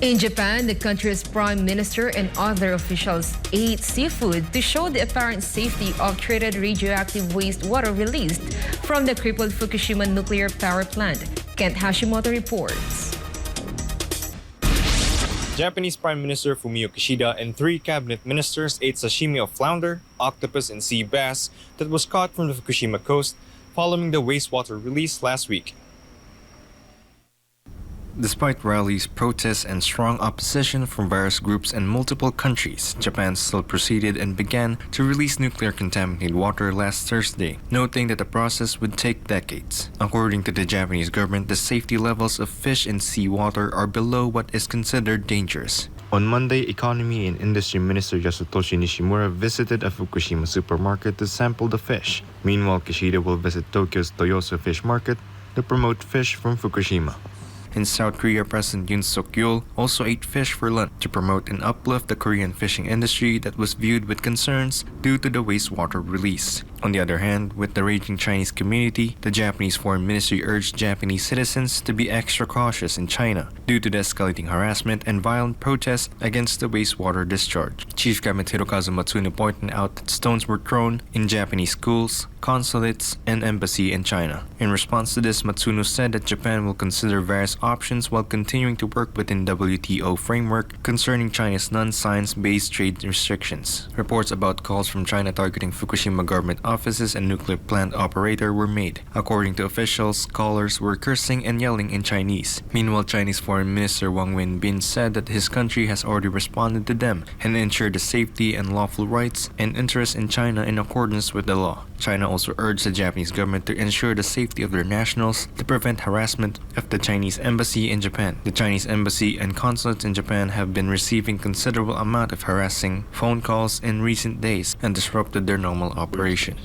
In Japan, the country's prime minister and other officials ate seafood to show the apparent safety of treated radioactive wastewater released from the crippled Fukushima nuclear power plant. Kent Hashimoto reports. Japanese Prime Minister Fumio Kishida and 3 cabinet ministers ate sashimi of flounder, octopus, and sea bass that was caught from the Fukushima coast following the wastewater release last week. Despite rallies, protests, and strong opposition from various groups and multiple countries, Japan still proceeded and began to release nuclear-contaminated water last Thursday, noting that the process would take decades. According to the Japanese government, the safety levels of fish in seawater are below what is considered dangerous. On Monday, Economy and Industry Minister Yasutoshi Nishimura visited a Fukushima supermarket to sample the fish. Meanwhile, Kishida will visit Tokyo's Toyosu Fish Market to promote fish from Fukushima. In South Korea, President Yoon Suk-yeol also ate fish for lunch to promote and uplift the Korean fishing industry that was viewed with concerns due to the wastewater release. On the other hand, with the raging Chinese community, the Japanese Foreign Ministry urged Japanese citizens to be extra cautious in China due to the escalating harassment and violent protests against the wastewater discharge. Chief Cabinet Hirokazu Matsuno pointed out that stones were thrown in Japanese schools, consulates, and embassy in China. In response to this, Matsuno said that Japan will consider various options while continuing to work within WTO framework concerning China's non-science-based trade restrictions. Reports about calls from China targeting Fukushima government offices and nuclear plant operator were made. According to officials, callers were cursing and yelling in Chinese. Meanwhile, Chinese Foreign Minister Wang Wenbin said that his country has already responded to them and ensured the safety and lawful rights and interests in China in accordance with the law. China also urged the Japanese government to ensure the safety of their nationals to prevent harassment of the Chinese embassy in Japan. The Chinese embassy and consulates in Japan have been receiving considerable amount of harassing phone calls in recent days and disrupted their normal operation.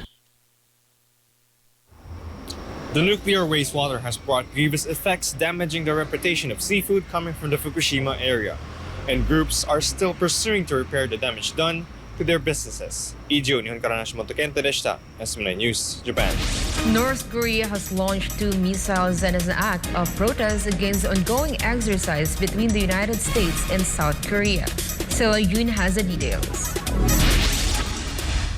The nuclear wastewater has brought grievous effects damaging the reputation of seafood coming from the Fukushima area, and groups are still pursuing to repair the damage done to their businesses. Kent Hashimoto, SM9 News, Japan. North Korea has launched 2 missiles as an act of protest against the ongoing exercise between the United States and South Korea. Sela Yoon has the details.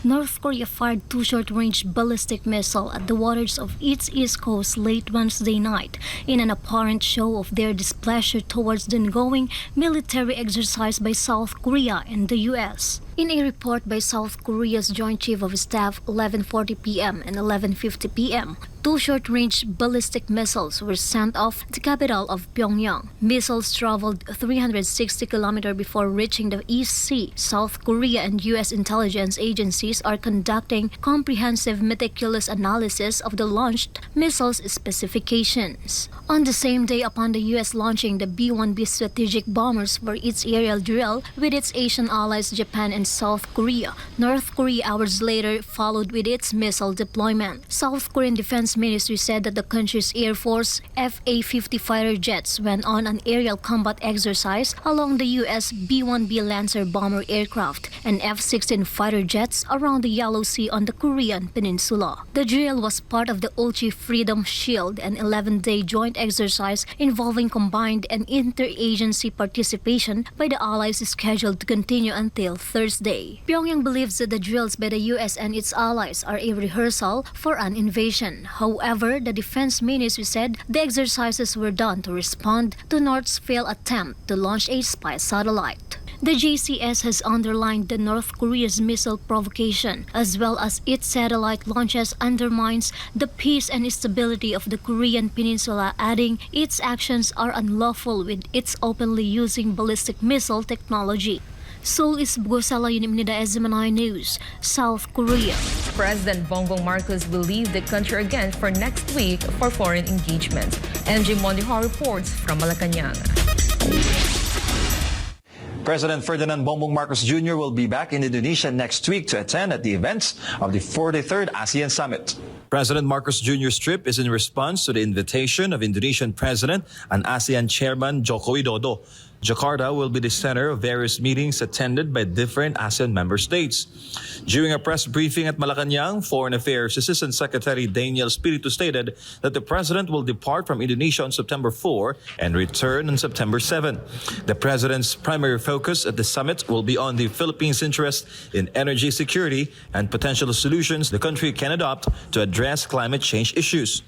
North Korea fired 2 short-range ballistic missiles at the waters of its east coast late Wednesday night in an apparent show of their displeasure towards the ongoing military exercise by South Korea and the U.S. In a report by South Korea's Joint Chief of Staff 11:40 p.m. and 11:50 p.m., 2 short-range ballistic missiles were sent off the capital of Pyongyang. Missiles traveled 360 kilometers before reaching the East Sea. South Korea and U.S. intelligence agencies are conducting comprehensive, meticulous analysis of the launched missiles' specifications. On the same day upon the U.S. launching the B-1B strategic bombers for its aerial drill with its Asian allies Japan and South Korea, North Korea hours later followed with its missile deployment. South Korean Defense Ministry said that the country's Air Force FA-50 fighter jets went on an aerial combat exercise along the U.S. B-1B Lancer bomber aircraft and F-16 fighter jets around the Yellow Sea on the Korean peninsula. The drill was part of the Ulchi Freedom Shield, an 11-day joint exercise involving combined and interagency participation by the allies scheduled to continue until Thursday. Pyongyang believes that the drills by the U.S. and its allies are a rehearsal for an invasion. However, the Defense Ministry said the exercises were done to respond to North's failed attempt to launch a spy satellite. The JCS has underlined that North Korea's missile provocation, as well as its satellite launches, undermines the peace and stability of the Korean peninsula, adding its actions are unlawful with its openly using ballistic missile technology. Seoul is Bugosala Unimnida SM9 News, South Korea. President Bongbong Marcos will leave the country again for next week for foreign engagement. MJ Mondiho reports from Malacanang. President Ferdinand Bongbong Marcos Jr. will be back in Indonesia next week to attend at the events of the 43rd ASEAN Summit. President Marcos Jr.'s trip is in response to the invitation of Indonesian President and ASEAN Chairman Joko Widodo. Jakarta will be the center of various meetings attended by different ASEAN member states. During a press briefing at Malacanang, Foreign Affairs Assistant Secretary Daniel Espiritu stated that the president will depart from Indonesia on September 4 and return on September 7. The president's primary focus at the summit will be on the Philippines' interest in energy security and potential solutions the country can adopt to address climate change issues.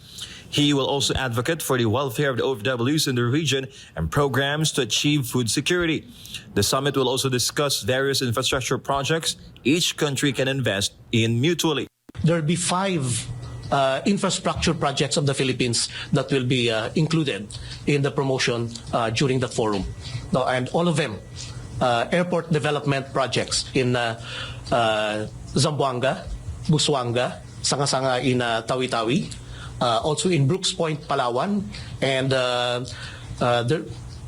He will also advocate for the welfare of the OFWs in the region and programs to achieve food security. The summit will also discuss various infrastructure projects each country can invest in mutually. There will be 5 infrastructure projects of the Philippines that will be included in the promotion during the forum. No, and all of them, airport development projects in Zamboanga, Busuanga, Sanga-Sanga in Tawi-Tawi, also in Brooks Point, Palawan, and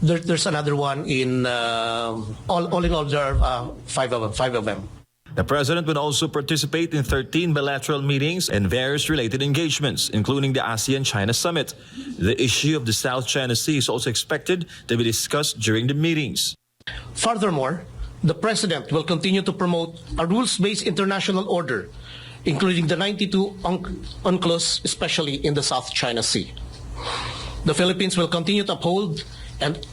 there's another one in all in all there are 5 of them. The president will also participate in 13 bilateral meetings and various related engagements, including the ASEAN-China Summit. The issue of the South China Sea is also expected to be discussed during the meetings. Furthermore, the president will continue to promote a rules-based international order, including the 92 UNCLOS, especially in the South China Sea. The Philippines will continue to uphold and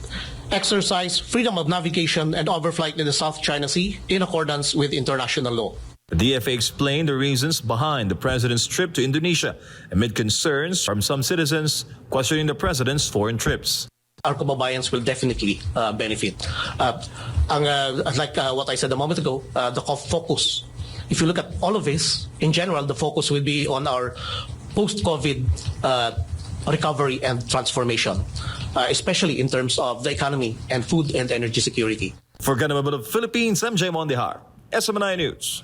exercise freedom of navigation and overflight in the South China Sea in accordance with international law. The DFA explained the reasons behind the president's trip to Indonesia amid concerns from some citizens questioning the president's foreign trips. Our kababayans will definitely benefit. Like what I said a moment ago, the focus, if you look at all of this, in general, the focus will be on our post-COVID recovery and transformation, especially in terms of the economy and food and energy security. For Ganamabot of Philippines, I'm Jay Mondihar, SMNI News.